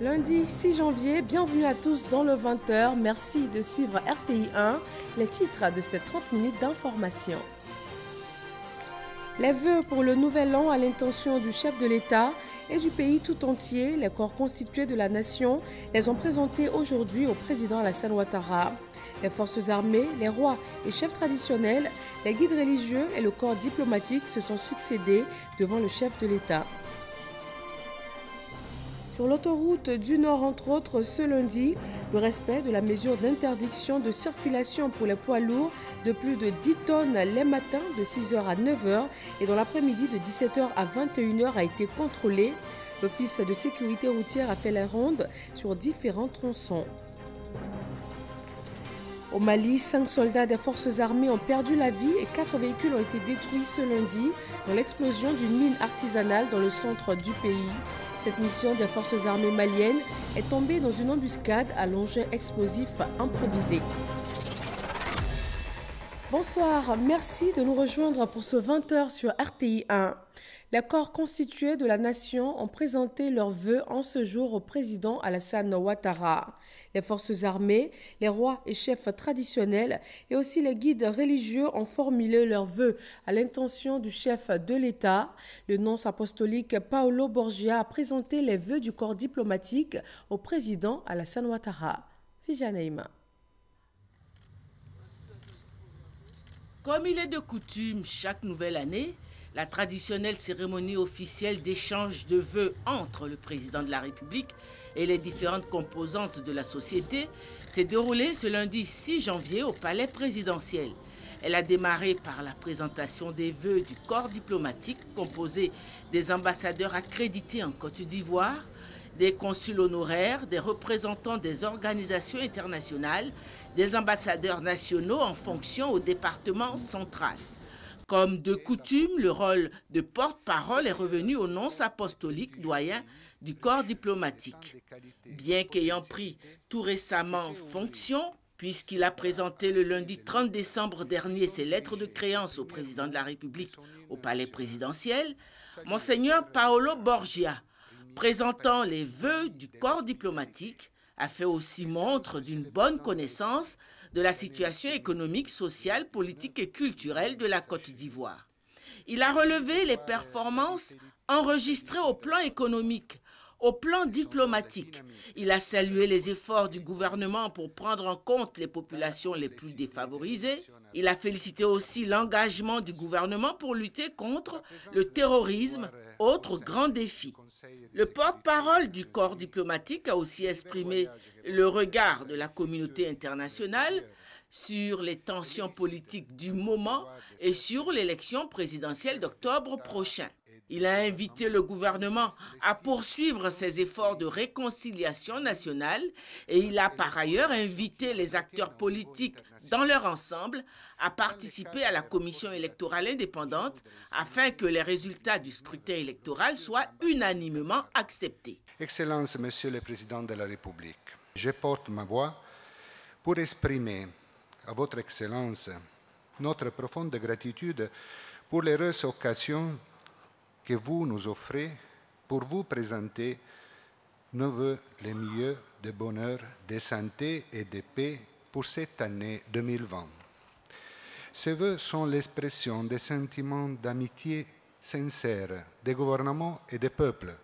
Lundi 6 janvier, bienvenue à tous dans le 20h. Merci de suivre RTI 1, les titres de ces 30 minutes d'information. Les vœux pour le nouvel an à l'intention du chef de l'État et du pays tout entier, les corps constitués de la nation, les ont présentés aujourd'hui au président Alassane Ouattara. Les forces armées, les rois et chefs traditionnels, les guides religieux et le corps diplomatique se sont succédés devant le chef de l'État. Sur l'autoroute du Nord, entre autres, ce lundi, le respect de la mesure d'interdiction de circulation pour les poids lourds de plus de 10 tonnes les matins de 6h à 9h et dans l'après-midi de 17h à 21h a été contrôlé. L'Office de sécurité routière a fait la ronde sur différents tronçons. Au Mali, 5 soldats des forces armées ont perdu la vie et 4 véhicules ont été détruits ce lundi dans l'explosion d'une mine artisanale dans le centre du pays. Cette mission des forces armées maliennes est tombée dans une embuscade à l'engin explosif improvisé. Bonsoir, merci de nous rejoindre pour ce 20h sur RTI 1. Les corps constitués de la nation ont présenté leurs vœux en ce jour au président Alassane Ouattara. Les forces armées, les rois et chefs traditionnels et aussi les guides religieux ont formulé leurs vœux à l'intention du chef de l'État. Le nonce apostolique Paolo Borgia a présenté les vœux du corps diplomatique au président Alassane Ouattara. Fijanaïma. Comme il est de coutume chaque nouvelle année, la traditionnelle cérémonie officielle d'échange de vœux entre le président de la République et les différentes composantes de la société s'est déroulée ce lundi 6 janvier au palais présidentiel. Elle a démarré par la présentation des vœux du corps diplomatique composé des ambassadeurs accrédités en Côte d'Ivoire, des consuls honoraires, des représentants des organisations internationales, des ambassadeurs nationaux en fonction au département central. Comme de coutume, le rôle de porte-parole est revenu au nonce apostolique doyen du corps diplomatique. Bien qu'ayant pris tout récemment fonction, puisqu'il a présenté le lundi 30 décembre dernier ses lettres de créance au président de la République au palais présidentiel, Monseigneur Paolo Borgia, présentant les vœux du corps diplomatique, a fait aussi montre d'une bonne connaissance de la situation économique, sociale, politique et culturelle de la Côte d'Ivoire. Il a relevé les performances enregistrées au plan économique, au plan diplomatique. Il a salué les efforts du gouvernement pour prendre en compte les populations les plus défavorisées. Il a félicité aussi l'engagement du gouvernement pour lutter contre le terrorisme, autre grand défi. Le porte-parole du corps diplomatique a aussi exprimé le regard de la communauté internationale sur les tensions politiques du moment et sur l'élection présidentielle d'octobre prochain. Il a invité le gouvernement à poursuivre ses efforts de réconciliation nationale et il a par ailleurs invité les acteurs politiques dans leur ensemble à participer à la commission électorale indépendante afin que les résultats du scrutin électoral soient unanimement acceptés. Excellence, Monsieur le Président de la République, je porte ma voix pour exprimer à votre Excellence notre profonde gratitude pour l'heureuse occasion que vous nous offrez pour vous présenter nos vœux les meilleurs de bonheur, de santé et de paix pour cette année 2020. Ces vœux sont l'expression des sentiments d'amitié sincère des gouvernements et des peuples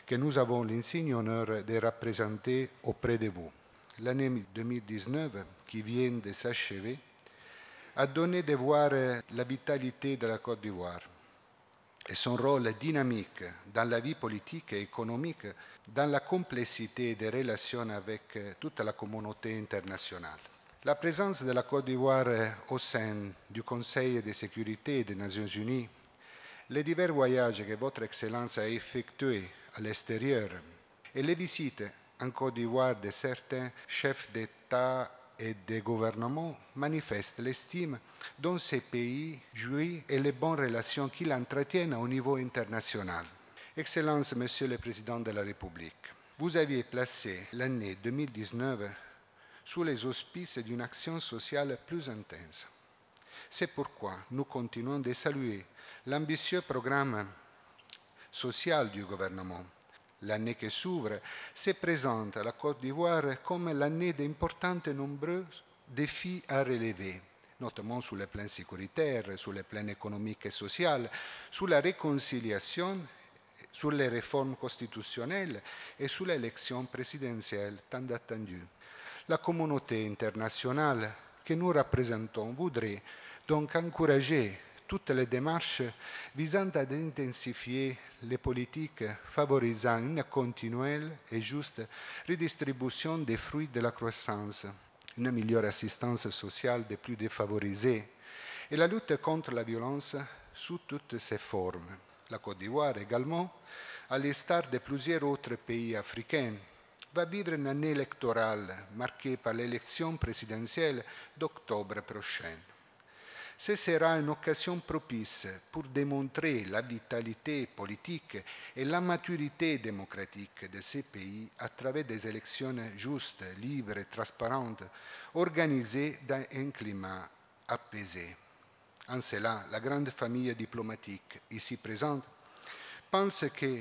que nous avons l'insigne honneur de représenter auprès de vous. L'année 2019, qui vient de s'achever, a donné de voir la vitalité de la Côte d'Ivoire et son rôle dynamique dans la vie politique et économique, dans la complexité des relations avec toute la communauté internationale. La présence de la Côte d'Ivoire au sein du Conseil de sécurité des Nations Unies, les divers voyages que votre Excellence a effectués à l'extérieur et les visites en Côte d'Ivoire de certains chefs d'État et des gouvernements manifestent l'estime dont ces pays jouissent et les bonnes relations qu'ils entretiennent au niveau international. Excellence, Monsieur le Président de la République, vous aviez placé l'année 2019 sous les auspices d'une action sociale plus intense. C'est pourquoi nous continuons de saluer l'ambitieux programme social du gouvernement, L'année qui s'ouvre se présente à la Côte d'Ivoire comme l'année d'importants et nombreux défis à relever, notamment sur le plan sécuritaire, sur le plan économique et social, sur la réconciliation, sur les réformes constitutionnelles et sur l'élection présidentielle tant attendue. La communauté internationale que nous représentons voudrait donc encourager toutes les démarches visant à intensifier les politiques favorisant une continuelle et juste redistribution des fruits de la croissance, une meilleure assistance sociale des plus défavorisés et la lutte contre la violence sous toutes ses formes. La Côte d'Ivoire également, à l'instar de plusieurs autres pays africains, va vivre une année électorale marquée par l'élection présidentielle d'octobre prochain. Ce sera une occasion propice pour démontrer la vitalité politique et la maturité démocratique de ces pays à travers des élections justes, libres et transparentes, organisées dans un climat apaisé. En cela, la grande famille diplomatique ici présente pense que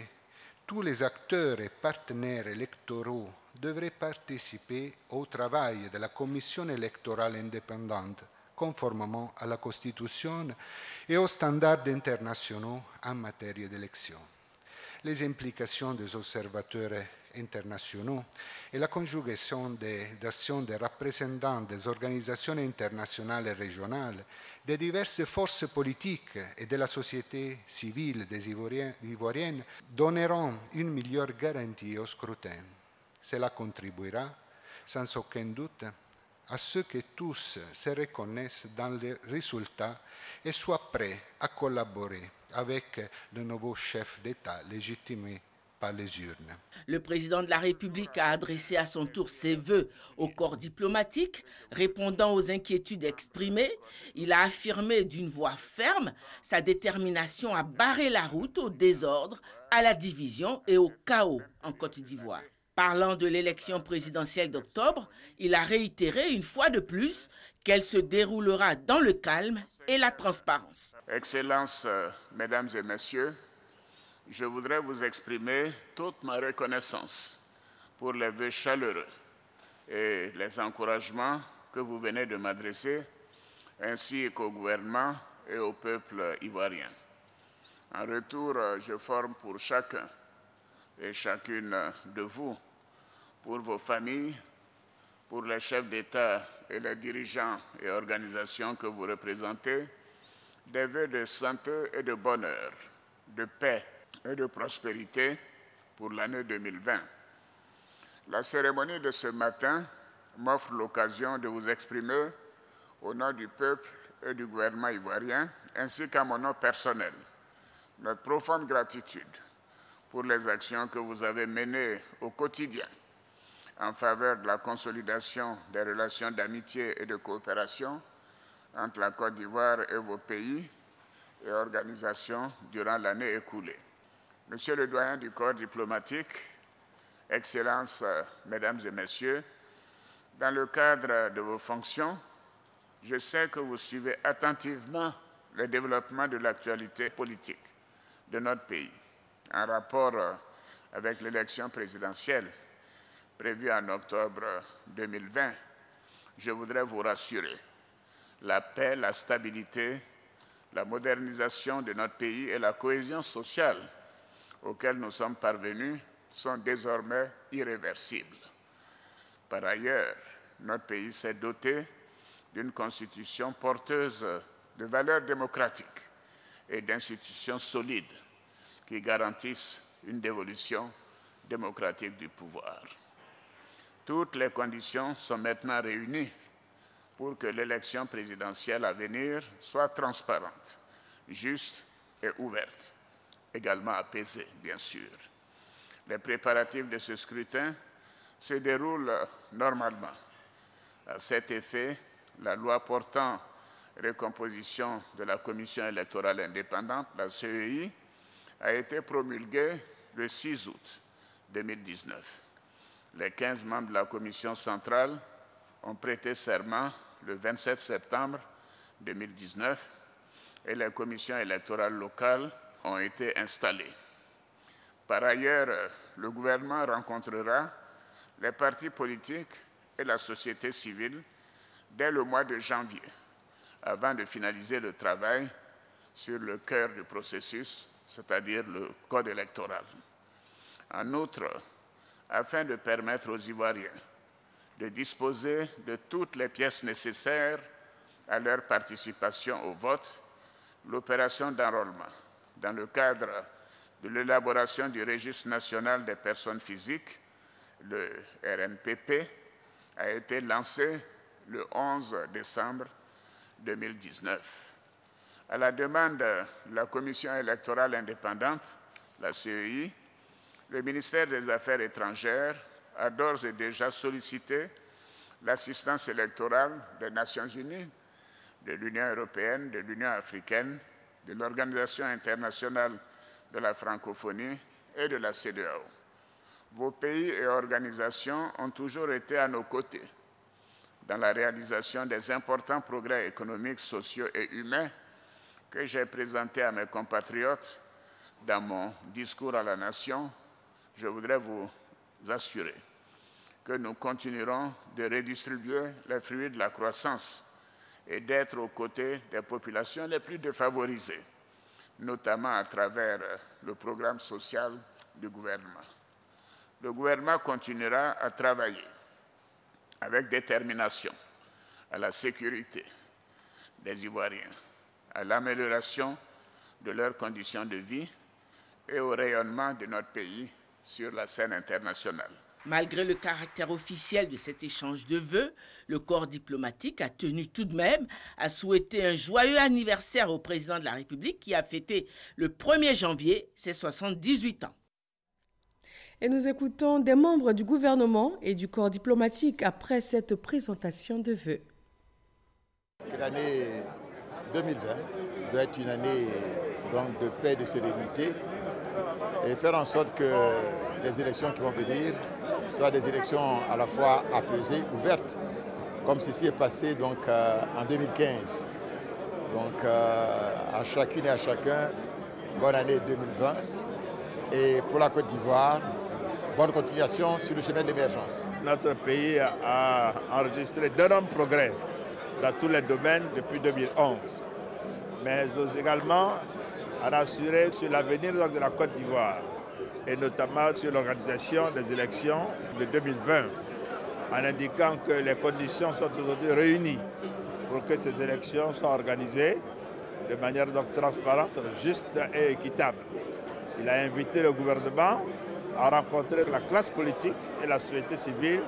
tous les acteurs et partenaires électoraux devraient participer au travail de la Commission électorale indépendante, conformément à la Constitution et aux standards internationaux en matière d'élection. Les implications des observateurs internationaux et la conjugaison d'actions des représentants des organisations internationales et régionales, des diverses forces politiques et de la société civile des Ivoiriennes donneront une meilleure garantie au scrutin. Cela contribuera, sans aucun doute, à ce que tous se reconnaissent dans les résultats et soient prêts à collaborer avec le nouveau chef d'État légitimé par les urnes. Le président de la République a adressé à son tour ses vœux au corps diplomatique, répondant aux inquiétudes exprimées. Il a affirmé d'une voix ferme sa détermination à barrer la route au désordre, à la division et au chaos en Côte d'Ivoire. Parlant de l'élection présidentielle d'octobre, il a réitéré une fois de plus qu'elle se déroulera dans le calme et la transparence. Excellences, Mesdames et Messieurs, je voudrais vous exprimer toute ma reconnaissance pour les vœux chaleureux et les encouragements que vous venez de m'adresser, ainsi qu'au gouvernement et au peuple ivoirien. En retour, je forme pour chacun et chacune de vous, pour vos familles, pour les chefs d'État et les dirigeants et organisations que vous représentez, des vœux de santé et de bonheur, de paix et de prospérité pour l'année 2020. La cérémonie de ce matin m'offre l'occasion de vous exprimer, au nom du peuple et du gouvernement ivoirien, ainsi qu'à mon nom personnel, notre profonde gratitude pour les actions que vous avez menées au quotidien en faveur de la consolidation des relations d'amitié et de coopération entre la Côte d'Ivoire et vos pays et organisations durant l'année écoulée. Monsieur le doyen du corps diplomatique, Excellences, Mesdames et Messieurs, dans le cadre de vos fonctions, je sais que vous suivez attentivement le développement de l'actualité politique de notre pays en rapport avec l'élection présidentielle prévue en octobre 2020. Je voudrais vous rassurer, la paix, la stabilité, la modernisation de notre pays et la cohésion sociale auxquelles nous sommes parvenus sont désormais irréversibles. Par ailleurs, notre pays s'est doté d'une constitution porteuse de valeurs démocratiques et d'institutions solides qui garantissent une dévolution démocratique du pouvoir. Toutes les conditions sont maintenant réunies pour que l'élection présidentielle à venir soit transparente, juste et ouverte, également apaisée, bien sûr. Les préparatifs de ce scrutin se déroulent normalement. À cet effet, la loi portant recomposition de la Commission électorale indépendante, la CEI, a été promulguée le 6 août 2019. Les 15 membres de la Commission centrale ont prêté serment le 27 septembre 2019 et les commissions électorales locales ont été installées. Par ailleurs, le gouvernement rencontrera les partis politiques et la société civile dès le mois de janvier, avant de finaliser le travail sur le cœur du processus, c'est-à-dire le code électoral. En outre, afin de permettre aux Ivoiriens de disposer de toutes les pièces nécessaires à leur participation au vote, l'opération d'enrôlement, dans le cadre de l'élaboration du registre national des personnes physiques, le RNPP, a été lancée le 11 décembre 2019. À la demande de la Commission électorale indépendante, la CEI, le ministère des Affaires étrangères a d'ores et déjà sollicité l'assistance électorale des Nations unies, de l'Union européenne, de l'Union africaine, de l'Organisation internationale de la francophonie et de la CEDEAO. Vos pays et organisations ont toujours été à nos côtés dans la réalisation des importants progrès économiques, sociaux et humains que j'ai présentés à mes compatriotes dans mon discours à la nation. Je voudrais vous assurer que nous continuerons de redistribuer les fruits de la croissance et d'être aux côtés des populations les plus défavorisées, notamment à travers le programme social du gouvernement. Le gouvernement continuera à travailler avec détermination à la sécurité des Ivoiriens, à l'amélioration de leurs conditions de vie et au rayonnement de notre pays sur la scène internationale. Malgré le caractère officiel de cet échange de vœux, le corps diplomatique a tenu tout de même à souhaiter un joyeux anniversaire au président de la République qui a fêté le 1er janvier ses 78 ans. Et nous écoutons des membres du gouvernement et du corps diplomatique après cette présentation de vœux. L'année 2020 doit être une année donc, de paix et de sérénité et faire en sorte que les élections qui vont venir soient des élections à la fois apaisées, ouvertes, comme ceci est passé donc, en 2015. Donc à chacune et à chacun, bonne année 2020. Et pour la Côte d'Ivoire, bonne continuation sur le chemin de l'émergence. Notre pays a enregistré d'énormes progrès dans tous les domaines depuis 2011, mais également à assurer sur l'avenir de la Côte d'Ivoire et notamment sur l'organisation des élections de 2020, en indiquant que les conditions sont aujourd'hui réunies pour que ces élections soient organisées de manière donc transparente, juste et équitable. Il a invité le gouvernement à rencontrer la classe politique et la société civile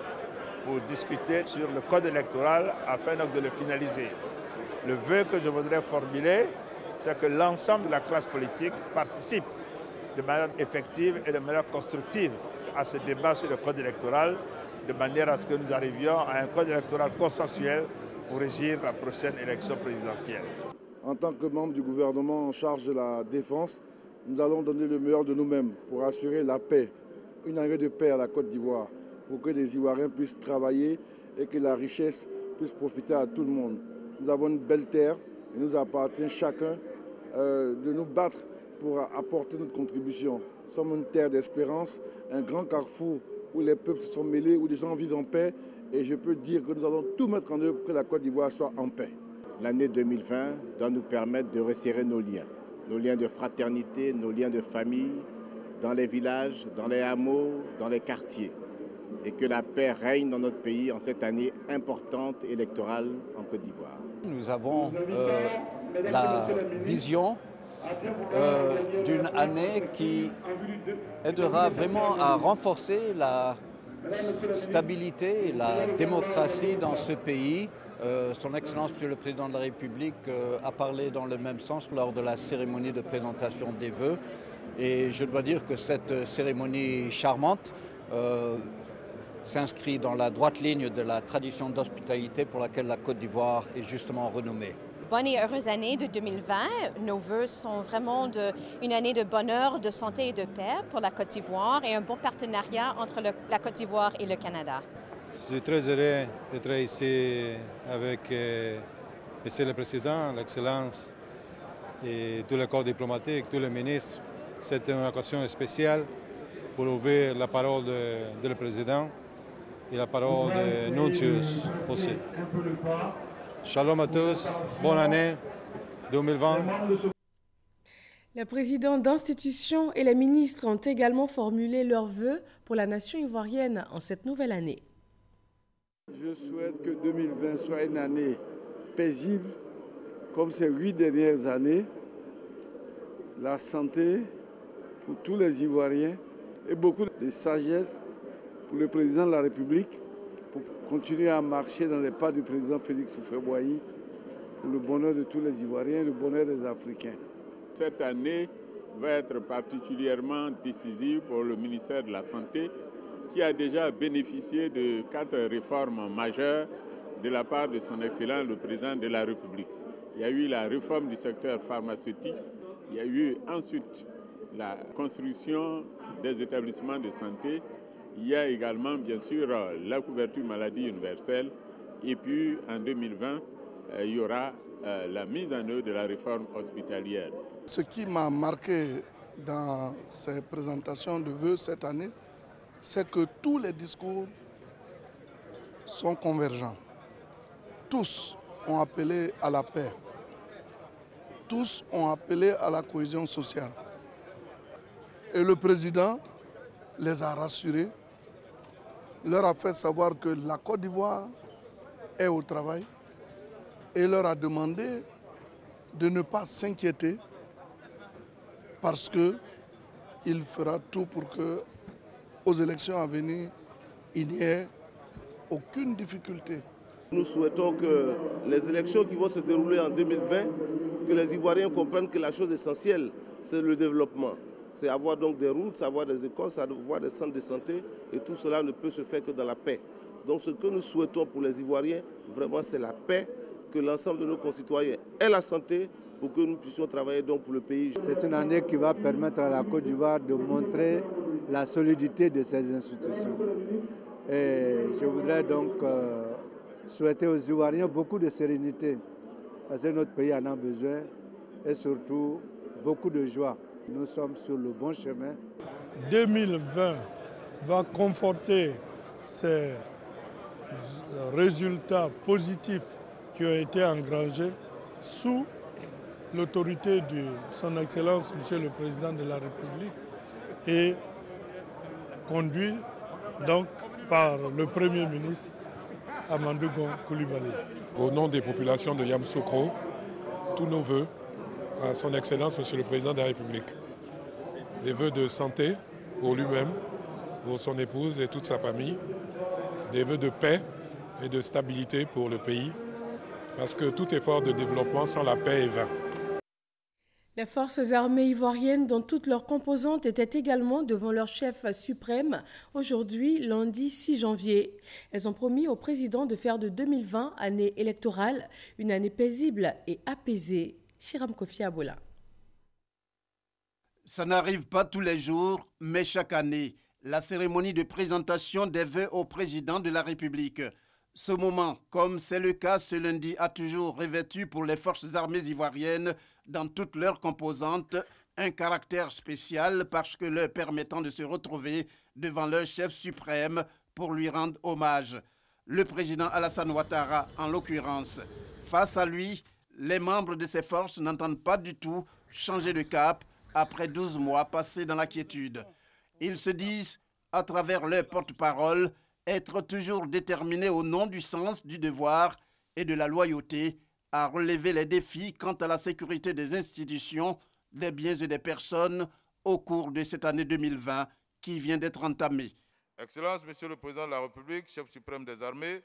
pour discuter sur le code électoral afin donc de le finaliser. Le vœu que je voudrais formuler, c'est que l'ensemble de la classe politique participe de manière effective et de manière constructive à ce débat sur le code électoral, de manière à ce que nous arrivions à un code électoral consensuel pour régir la prochaine élection présidentielle. En tant que membre du gouvernement en charge de la défense, nous allons donner le meilleur de nous-mêmes pour assurer la paix, une année de paix à la Côte d'Ivoire, pour que les Ivoiriens puissent travailler et que la richesse puisse profiter à tout le monde. Nous avons une belle terre et nous appartient chacun de nous battre pour apporter notre contribution. Nous sommes une terre d'espérance, un grand carrefour où les peuples se sont mêlés, où les gens vivent en paix. Et je peux dire que nous allons tout mettre en œuvre pour que la Côte d'Ivoire soit en paix. L'année 2020 doit nous permettre de resserrer nos liens de fraternité, nos liens de famille, dans les villages, dans les hameaux, dans les quartiers. Et que la paix règne dans notre pays en cette année importante électorale en Côte d'Ivoire. Nous avons la vision d'une année qui aidera vraiment à renforcer la stabilité et la démocratie dans ce pays. Son Excellence, Monsieur le Président de la République, a parlé dans le même sens lors de la cérémonie de présentation des vœux. Et je dois dire que cette cérémonie charmante s'inscrit dans la droite ligne de la tradition d'hospitalité pour laquelle la Côte d'Ivoire est justement renommée. Bonne et heureuse année de 2020. Nos vœux sont vraiment une année de bonheur, de santé et de paix pour la Côte d'Ivoire et un bon partenariat entre la Côte d'Ivoire et le Canada. Je suis très heureux d'être ici avec Monsieur le Président, l'Excellence et tout le corps diplomatique, tous les ministres. C'est une occasion spéciale pour ouvrir la parole du président et la parole de Nuncius aussi. Shalom à tous, bonne année 2020. Les présidents d'institutions et les ministres ont également formulé leurs vœux pour la nation ivoirienne en cette nouvelle année. Je souhaite que 2020 soit une année paisible, comme ces 8 dernières années. La santé pour tous les Ivoiriens et beaucoup de sagesse pour le président de la République pour continuer à marcher dans les pas du président Félix Houphouët-Boigny pour le bonheur de tous les Ivoiriens et le bonheur des Africains. Cette année va être particulièrement décisive pour le ministère de la Santé qui a déjà bénéficié de 4 réformes majeures de la part de son Excellence le Président de la République. Il y a eu la réforme du secteur pharmaceutique, il y a eu ensuite la construction des établissements de santé, il y a également bien sûr la couverture maladie universelle et puis en 2020, il y aura la mise en œuvre de la réforme hospitalière. Ce qui m'a marqué dans ces présentations de vœux cette année, c'est que tous les discours sont convergents. Tous ont appelé à la paix. Tous ont appelé à la cohésion sociale. Et le président les a rassurés, leur a fait savoir que la Côte d'Ivoire est au travail et leur a demandé de ne pas s'inquiéter parce qu'il fera tout pour que, aux élections à venir, il n'y ait aucune difficulté. Nous souhaitons que les élections qui vont se dérouler en 2020, que les Ivoiriens comprennent que la chose essentielle, c'est le développement. C'est avoir donc des routes, avoir des écoles, avoir des centres de santé, et tout cela ne peut se faire que dans la paix. Donc ce que nous souhaitons pour les Ivoiriens, vraiment c'est la paix, que l'ensemble de nos concitoyens aient la santé, pour que nous puissions travailler donc pour le pays. C'est une année qui va permettre à la Côte d'Ivoire de montrer la solidité de ses institutions. Et je voudrais donc souhaiter aux Ivoiriens beaucoup de sérénité, parce que notre pays en a besoin, et surtout beaucoup de joie. Nous sommes sur le bon chemin. 2020 va conforter ces résultats positifs qui ont été engrangés sous l'autorité de son Excellence, Monsieur le Président de la République, et conduit donc par le Premier ministre Amadou Gon Coulibaly. Au nom des populations de Yamoussoukro, tous nos vœux à son Excellence, Monsieur le Président de la République. Des vœux de santé pour lui-même, pour son épouse et toute sa famille. Des vœux de paix et de stabilité pour le pays, parce que tout effort de développement sans la paix est vain. Les forces armées ivoiriennes, dans toutes leurs composantes, étaient également devant leur chef suprême aujourd'hui, lundi 6 janvier. Elles ont promis au président de faire de 2020, année électorale, une année paisible et apaisée. Chiram Kofi Abola. Ça n'arrive pas tous les jours, mais chaque année, la cérémonie de présentation des vœux au président de la République. Ce moment, comme c'est le cas ce lundi, a toujours revêtu pour les forces armées ivoiriennes, dans toutes leurs composantes, un caractère spécial parce que leur permettant de se retrouver devant leur chef suprême pour lui rendre hommage. Le président Alassane Ouattara, en l'occurrence. Face à lui, les membres de ces forces n'entendent pas du tout changer de cap après 12 mois passés dans la quiétude. Ils se disent, à travers leur porte-parole, être toujours déterminés au nom du sens du devoir et de la loyauté à relever les défis quant à la sécurité des institutions, des biens et des personnes au cours de cette année 2020 qui vient d'être entamée. Excellence, Monsieur le Président de la République, chef suprême des armées,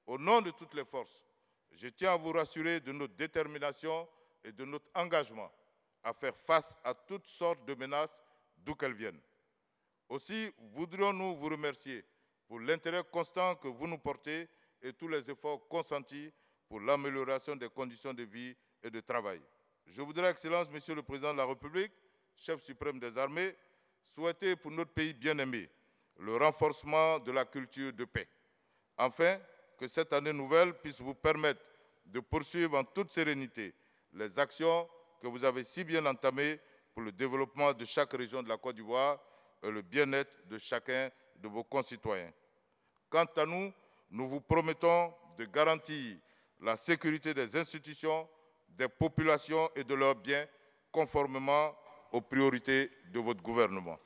au nom de toutes les forces, je tiens à vous rassurer de notre détermination et de notre engagement à faire face à toutes sortes de menaces d'où qu'elles viennent. Aussi, voudrions-nous vous remercier pour l'intérêt constant que vous nous portez et tous les efforts consentis pour l'amélioration des conditions de vie et de travail. Je voudrais, Excellence, Monsieur le Président de la République, chef suprême des armées, souhaiter pour notre pays bien-aimé le renforcement de la culture de paix. Enfin, que cette année nouvelle puisse vous permettre de poursuivre en toute sérénité les actions que vous avez si bien entamées pour le développement de chaque région de la Côte d'Ivoire, et le bien-être de chacun de vos concitoyens. Quant à nous, nous vous promettons de garantir la sécurité des institutions, des populations et de leurs biens, conformément aux priorités de votre gouvernement.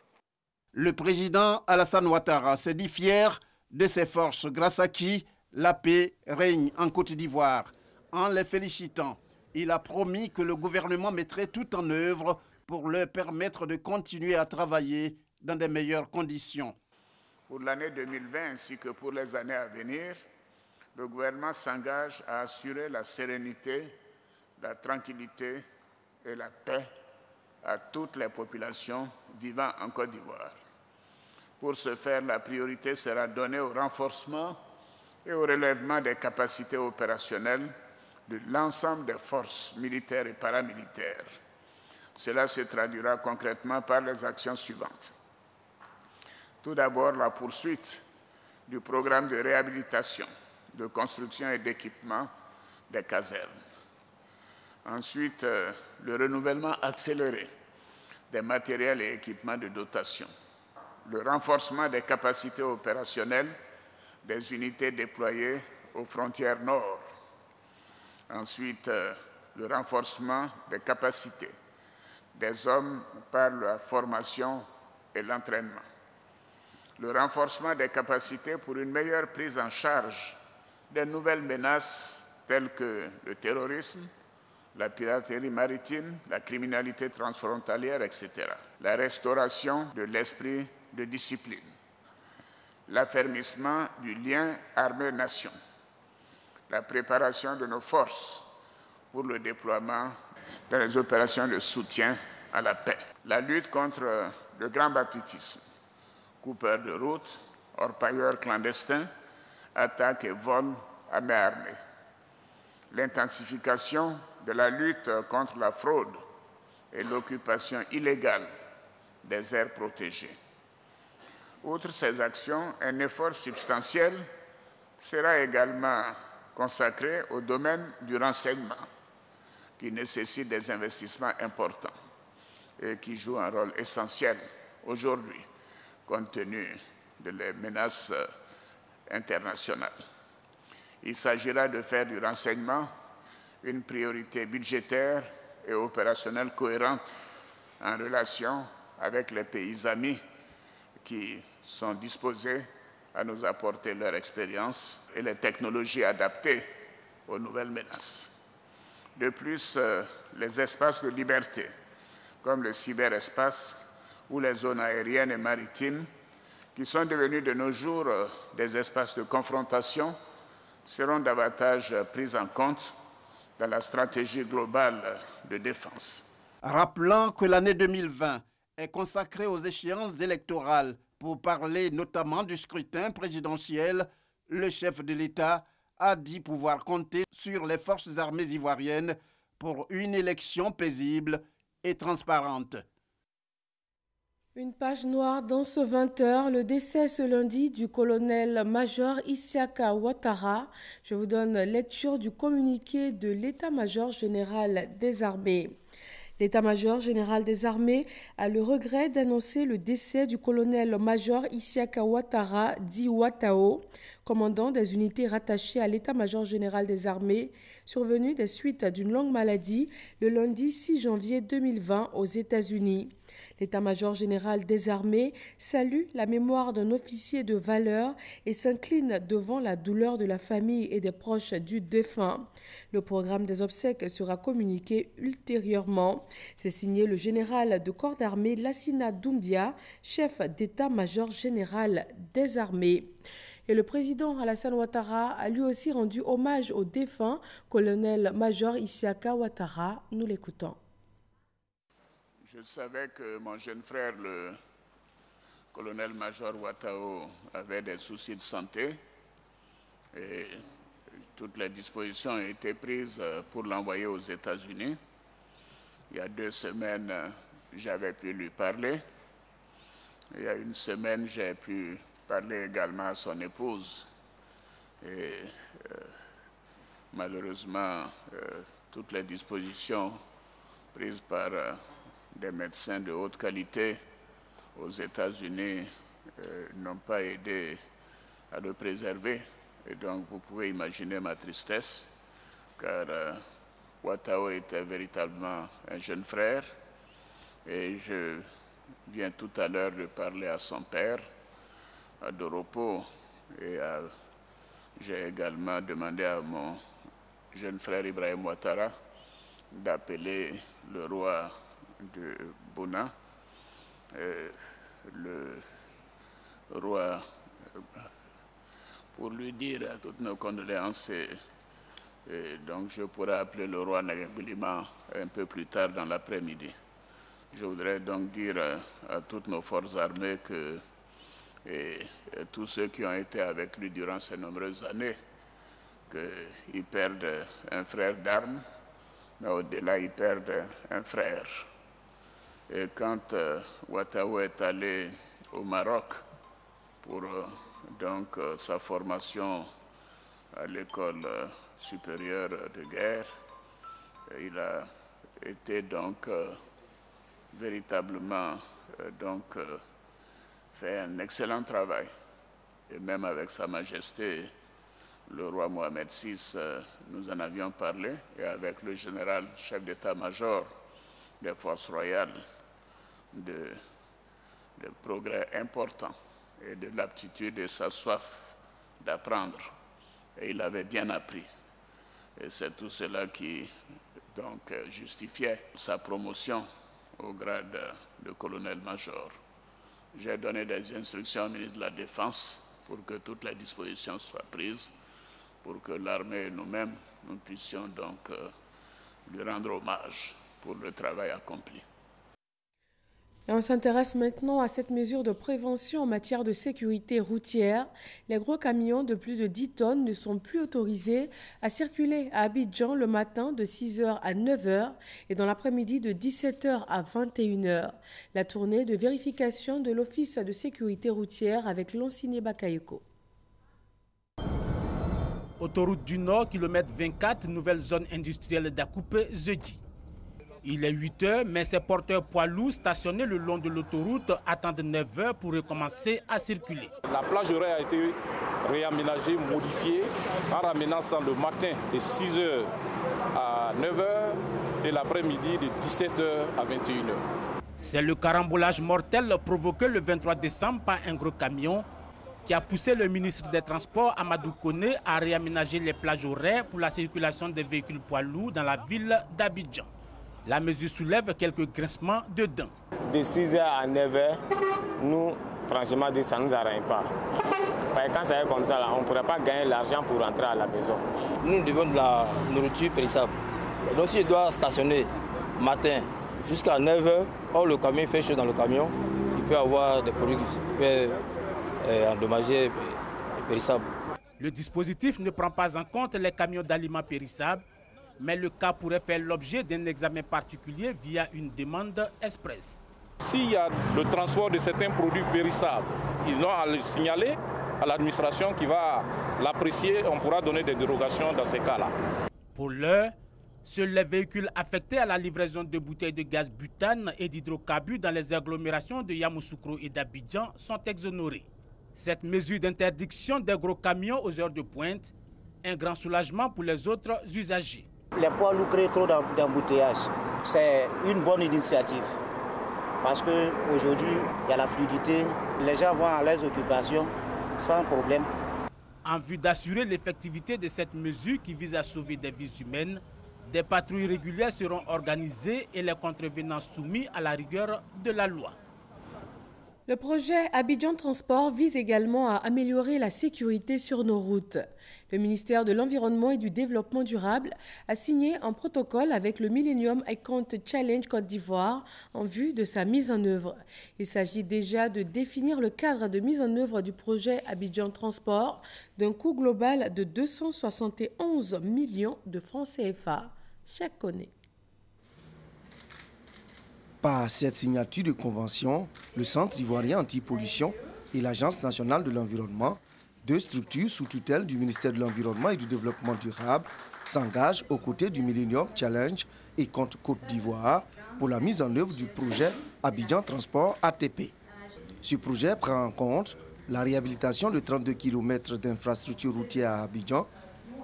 Le président Alassane Ouattara s'est dit fier de ses forces, grâce à qui la paix règne en Côte d'Ivoire. En les félicitant, il a promis que le gouvernement mettrait tout en œuvre pour leur permettre de continuer à travailler dans de meilleures conditions. Pour l'année 2020 ainsi que pour les années à venir, le gouvernement s'engage à assurer la sérénité, la tranquillité et la paix à toutes les populations vivant en Côte d'Ivoire. Pour ce faire, la priorité sera donnée au renforcement et au relèvement des capacités opérationnelles de l'ensemble des forces militaires et paramilitaires. Cela se traduira concrètement par les actions suivantes. Tout d'abord, la poursuite du programme de réhabilitation, de construction et d'équipement des casernes. Ensuite, le renouvellement accéléré des matériels et équipements de dotation. Le renforcement des capacités opérationnelles des unités déployées aux frontières nord. Ensuite, le renforcement des capacités des hommes par la formation et l'entraînement. Le renforcement des capacités pour une meilleure prise en charge des nouvelles menaces telles que le terrorisme, la piraterie maritime, la criminalité transfrontalière, etc. La restauration de l'esprit de discipline. L'affermissement du lien armée-nation. La préparation de nos forces pour le déploiement dans les opérations de soutien à la paix. La lutte contre le grand banditisme, coupeurs de route, orpailleurs clandestins, attaques et vols à main armée. L'intensification de la lutte contre la fraude et l'occupation illégale des aires protégées. Outre ces actions, un effort substantiel sera également consacré au domaine du renseignement, qui nécessite des investissements importants et qui joue un rôle essentiel aujourd'hui, compte tenu des menaces internationales. Il s'agira de faire du renseignement une priorité budgétaire et opérationnelle cohérente en relation avec les pays amis qui sont disposés à nous apporter leur expérience et les technologies adaptées aux nouvelles menaces. De plus, les espaces de liberté, comme le cyberespace ou les zones aériennes et maritimes, qui sont devenus de nos jours des espaces de confrontation, seront davantage pris en compte dans la stratégie globale de défense. Rappelant que l'année 2020 est consacrée aux échéances électorales pour parler notamment du scrutin présidentiel, le chef de l'État a dit pouvoir compter sur les forces armées ivoiriennes pour une élection paisible et transparente. Une page noire dans ce 20h, le décès ce lundi du colonel-major Isiaka Ouattara. Je vous donne lecture du communiqué de l'état-major général des armées. L'état-major général des armées a le regret d'annoncer le décès du colonel-major Isiaka Ouattara, dit Ouattao, commandant des unités rattachées à l'état-major général des armées, survenu des suites d'une longue maladie le lundi 6 janvier 2020 aux États-Unis. L'état-major général des armées salue la mémoire d'un officier de valeur et s'incline devant la douleur de la famille et des proches du défunt. Le programme des obsèques sera communiqué ultérieurement. C'est signé le général de corps d'armée Lassina Doumbia, chef d'état-major général des armées. Et le président Alassane Ouattara a lui aussi rendu hommage au défunt colonel-major Isiaka Ouattara. Nous l'écoutons. Je savais que mon jeune frère, le colonel-major Ouattao, avait des soucis de santé et toutes les dispositions ont été prises pour l'envoyer aux États-Unis. Il y a 2 semaines, j'avais pu lui parler. Il y a 1 semaine, j'ai pu parler également à son épouse. Et malheureusement, toutes les dispositions prises par des médecins de haute qualité aux États-Unis n'ont pas aidé à le préserver. Et donc vous pouvez imaginer ma tristesse, car Ouattao était véritablement un jeune frère. Et je viens tout à l'heure de parler à son père, à Doropo, et j'ai également demandé à mon jeune frère Ibrahim Ouattara d'appeler le roi de Bouna, le roi, pour lui dire toutes nos condoléances. Et donc je pourrai appeler le roi Naguilima un peu plus tard dans l'après-midi. Je voudrais donc dire à toutes nos forces armées que tous ceux qui ont été avec lui durant ces nombreuses années, qu'ils perdent un frère d'armes, mais au-delà, ils perdent un frère. Et quand Ouattao est allé au Maroc pour donc sa formation à l'école supérieure de guerre, il a été donc véritablement fait un excellent travail. Et même avec Sa Majesté, le roi Mohamed VI, nous en avions parlé, et avec le général chef d'état-major des forces royales, de progrès importants et de l'aptitude et sa soif d'apprendre. Et il avait bien appris. Et c'est tout cela qui donc justifiait sa promotion au grade de colonel-major. J'ai donné des instructions au ministre de la Défense pour que toutes les dispositions soient prises, pour que l'armée et nous-mêmes, nous puissions donc lui rendre hommage pour le travail accompli. Et on s'intéresse maintenant à cette mesure de prévention en matière de sécurité routière. Les gros camions de plus de 10 tonnes ne sont plus autorisés à circuler à Abidjan le matin de 6h à 9h et dans l'après-midi de 17h à 21h. La tournée de vérification de l'Office de sécurité routière avec Lanciné Bakayoko. Autoroute du Nord, kilomètre 24, nouvelle zone industrielle d'Akoupé, jeudi. Il est 8h, mais ces porteurs poids lourds stationnés le long de l'autoroute attendent 9h pour recommencer à circuler. La plage horaire a été réaménagée, modifiée, en ramenant ça le matin de 6h à 9h et l'après-midi de 17h à 21h. C'est le carambolage mortel provoqué le 23 décembre par un gros camion qui a poussé le ministre des Transports, Amadou Koné, à réaménager les plages horaires pour la circulation des véhicules poids lourds dans la ville d'Abidjan. La mesure soulève quelques grincements de dents. De 6h à 9h, nous, franchement, ça ne nous arrange pas. Quand ça est comme ça, là, on ne pourrait pas gagner l'argent pour rentrer à la maison. Nous devons de la nourriture périssable. Donc si je dois stationner matin jusqu'à 9h, or le camion fait chaud dans le camion, il peut avoir des produits qui peuvent endommager et périssables. Le dispositif ne prend pas en compte les camions d'aliments périssables, mais le cas pourrait faire l'objet d'un examen particulier via une demande express. S'il y a le transport de certains produits périssables, ils ont à le signaler à l'administration qui va l'apprécier. On pourra donner des dérogations dans ces cas-là. Pour l'heure, seuls les véhicules affectés à la livraison de bouteilles de gaz butane et d'hydrocarbures dans les agglomérations de Yamoussoukro et d'Abidjan sont exonérés. Cette mesure d'interdiction des gros camions aux heures de pointe, un grand soulagement pour les autres usagers. Les poids lourds créent trop d'embouteillages. C'est une bonne initiative parce qu'aujourd'hui, il y a la fluidité. Les gens vont à leurs occupations sans problème. En vue d'assurer l'effectivité de cette mesure qui vise à sauver des vies humaines, des patrouilles régulières seront organisées et les contrevenants soumis à la rigueur de la loi. Le projet Abidjan Transport vise également à améliorer la sécurité sur nos routes. Le ministère de l'Environnement et du Développement durable a signé un protocole avec le Millennium Account Challenge Côte d'Ivoire en vue de sa mise en œuvre. Il s'agit déjà de définir le cadre de mise en œuvre du projet Abidjan Transport d'un coût global de 271 millions de francs CFA. Chaque année. Par cette signature de convention, le Centre ivoirien anti-pollution et l'Agence nationale de l'environnement, deux structures sous tutelle du ministère de l'Environnement et du Développement durable, s'engagent aux côtés du Millennium Challenge et Côte d'Ivoire pour la mise en œuvre du projet Abidjan Transport ATP. Ce projet prend en compte la réhabilitation de 32 km d'infrastructures routières à Abidjan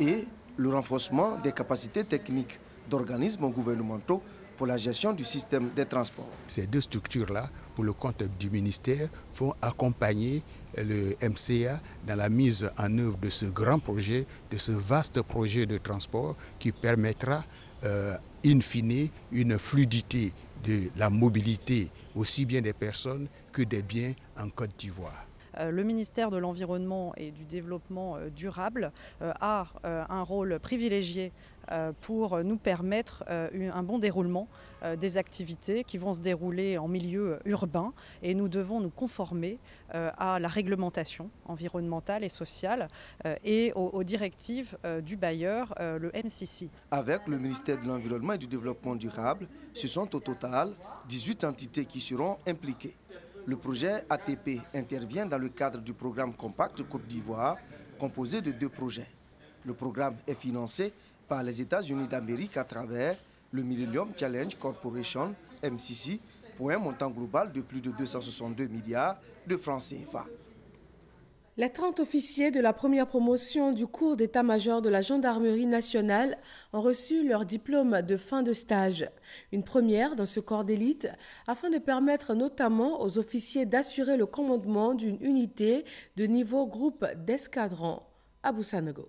et le renforcement des capacités techniques d'organismes gouvernementaux pour la gestion du système des transports. Ces deux structures-là, pour le compte du ministère, vont accompagner le MCA dans la mise en œuvre de ce grand projet, de ce vaste projet de transport qui permettra, in fine, une fluidité de la mobilité, aussi bien des personnes que des biens en Côte d'Ivoire. Le ministère de l'Environnement et du Développement durable a un rôle privilégié pour nous permettre un bon déroulement des activités qui vont se dérouler en milieu urbain, et nous devons nous conformer à la réglementation environnementale et sociale et aux directives du bailleur, le MCC. Avec le ministère de l'Environnement et du Développement durable, ce sont au total 18 entités qui seront impliquées. Le projet ATP intervient dans le cadre du programme Compact Côte d'Ivoire, composé de 2 projets. Le programme est financé par les États-Unis d'Amérique à travers le Millennium Challenge Corporation, MCC, pour un montant global de plus de 262 milliards de francs CFA. Les 30 officiers de la première promotion du cours d'état-major de la gendarmerie nationale ont reçu leur diplôme de fin de stage. Une première dans ce corps d'élite afin de permettre notamment aux officiers d'assurer le commandement d'une unité de niveau groupe d'escadron. Abou Sanogo.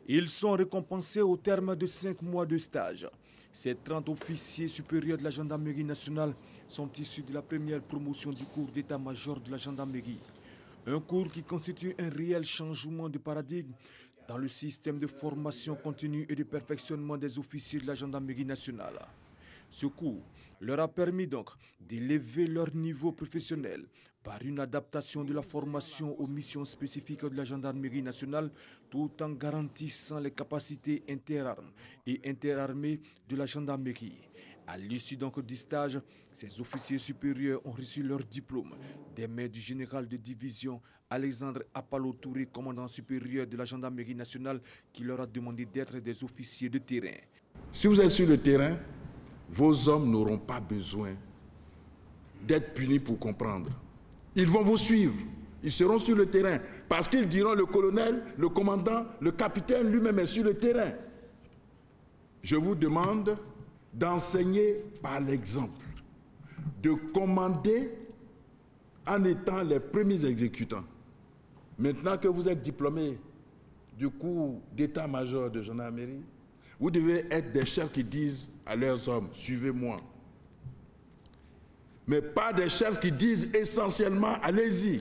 Ils sont récompensés au terme de 5 mois de stage. Ces 30 officiers supérieurs de la gendarmerie nationale sont issus de la première promotion du cours d'état-major de la gendarmerie. Un cours qui constitue un réel changement de paradigme dans le système de formation continue et de perfectionnement des officiers de la gendarmerie nationale. Ce cours leur a permis donc d'élever leur niveau professionnel par une adaptation de la formation aux missions spécifiques de la gendarmerie nationale, tout en garantissant les capacités interarmes et interarmées de la gendarmerie. À l'issue donc du stage, ces officiers supérieurs ont reçu leur diplôme des mains du général de division Alexandre Apalo Touré, commandant supérieur de la gendarmerie nationale, qui leur a demandé d'être des officiers de terrain. Si vous êtes sur le terrain, vos hommes n'auront pas besoin d'être punis pour comprendre. Ils vont vous suivre, ils seront sur le terrain, parce qu'ils diront le colonel, le commandant, le capitaine lui-même est sur le terrain. Je vous demande d'enseigner par l'exemple, de commander en étant les premiers exécutants. Maintenant que vous êtes diplômé du cours d'état-major de gendarmerie, vous devez être des chefs qui disent à leurs hommes, suivez-moi. Mais pas des chefs qui disent essentiellement, allez-y.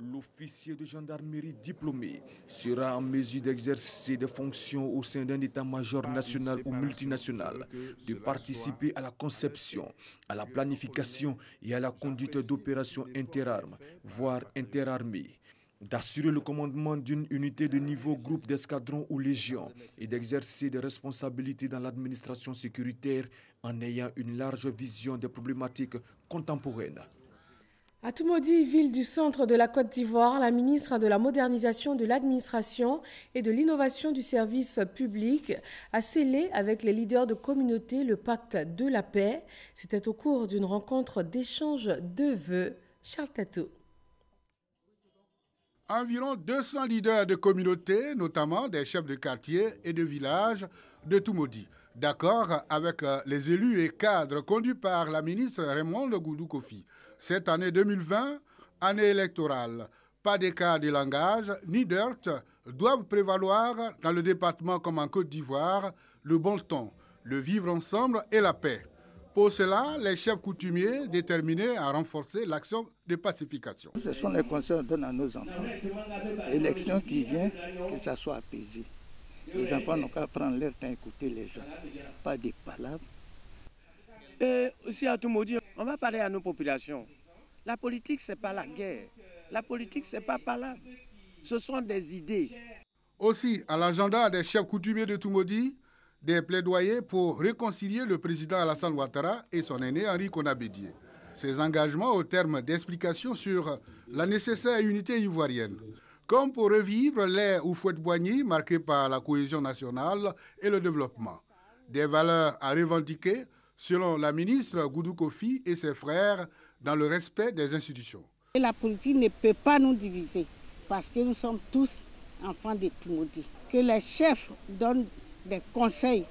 L'officier de gendarmerie diplômé sera en mesure d'exercer des fonctions au sein d'un état-major national ou multinational, de participer à la conception, à la planification et à la conduite d'opérations interarmes, voire interarmées, d'assurer le commandement d'une unité de niveau groupe d'escadron ou légion et d'exercer des responsabilités dans l'administration sécuritaire en ayant une large vision des problématiques contemporaines. À Toumoudi, ville du centre de la Côte d'Ivoire, la ministre de la Modernisation de l'Administration et de l'Innovation du service public a scellé avec les leaders de communauté le pacte de la paix. C'était au cours d'une rencontre d'échange de vœux. Charles Tatou. Environ 200 leaders de communauté, notamment des chefs de quartier et de village de Toumoudi, d'accord avec les élus et cadres conduits par la ministre Raymond Goudou Kofi. Cette année 2020, année électorale, pas d'écart de langage ni d'heurts doivent prévaloir dans le département comme en Côte d'Ivoire le bon ton, le vivre ensemble et la paix. Pour cela, les chefs coutumiers déterminés à renforcer l'action de pacification. Ce sont les conseils qu'on donne à nos enfants. L'élection qui vient, que ça soit apaisé. Les enfants n'ont qu'à prendre leur temps à écouter les gens, pas des palabres. Et aussi à Toumoudi, on va parler à nos populations. La politique, ce n'est pas la guerre. La politique, ce n'est pas palabre. Ce sont des idées. Aussi, à l'agenda des chefs coutumiers de Toumoudi, des plaidoyers pour réconcilier le président Alassane Ouattara et son aîné Henri Konabédié. Ces engagements au terme d'explications sur la nécessaire unité ivoirienne, comme pour revivre l'ère Houphouët-Boigny marquée par la cohésion nationale et le développement. Des valeurs à revendiquer selon la ministre Goudou Kofi et ses frères dans le respect des institutions. Et la politique ne peut pas nous diviser parce que nous sommes tous enfants de Toumoudi. Que les chefs donnent des conseils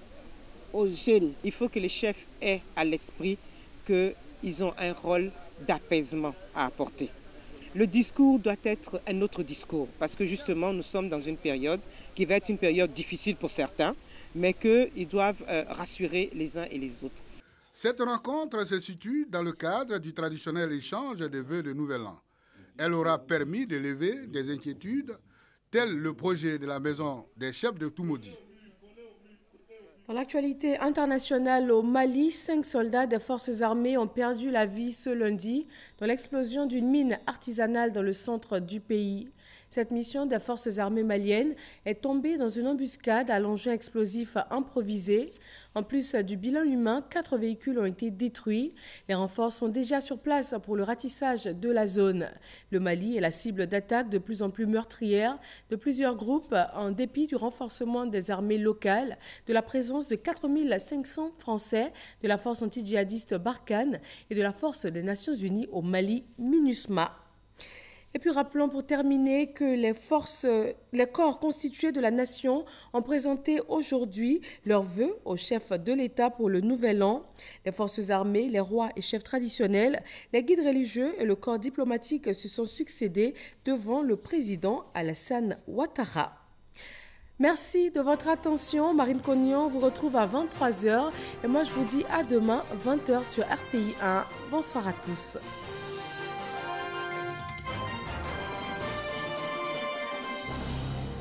aux jeunes. Il faut que les chefs aient à l'esprit qu'ils ont un rôle d'apaisement à apporter. Le discours doit être un autre discours parce que justement nous sommes dans une période qui va être une période difficile pour certains, mais qu'ils doivent rassurer les uns et les autres. Cette rencontre se situe dans le cadre du traditionnel échange des vœux de Nouvel An. Elle aura permis de lever des inquiétudes, tel le projet de la maison des chefs de Toumoudi. Dans l'actualité internationale au Mali, 5 soldats des forces armées ont perdu la vie ce lundi dans l'explosion d'une mine artisanale dans le centre du pays. Cette mission des forces armées maliennes est tombée dans une embuscade à l'engin explosif improvisé. En plus du bilan humain, 4 véhicules ont été détruits. Les renforts sont déjà sur place pour le ratissage de la zone. Le Mali est la cible d'attaques de plus en plus meurtrières de plusieurs groupes en dépit du renforcement des armées locales, de la présence de 4500 Français, de la force anti-djihadiste Barkhane et de la force des Nations Unies au Mali, MINUSMA. Et puis rappelons pour terminer que les corps constitués de la nation ont présenté aujourd'hui leurs vœux au chef de l'État pour le nouvel an. Les forces armées, les rois et chefs traditionnels, les guides religieux et le corps diplomatique se sont succédés devant le président Alassane Ouattara. Merci de votre attention. Marine Cognon vous retrouve à 23h et moi je vous dis à demain 20h sur RTI 1. Bonsoir à tous.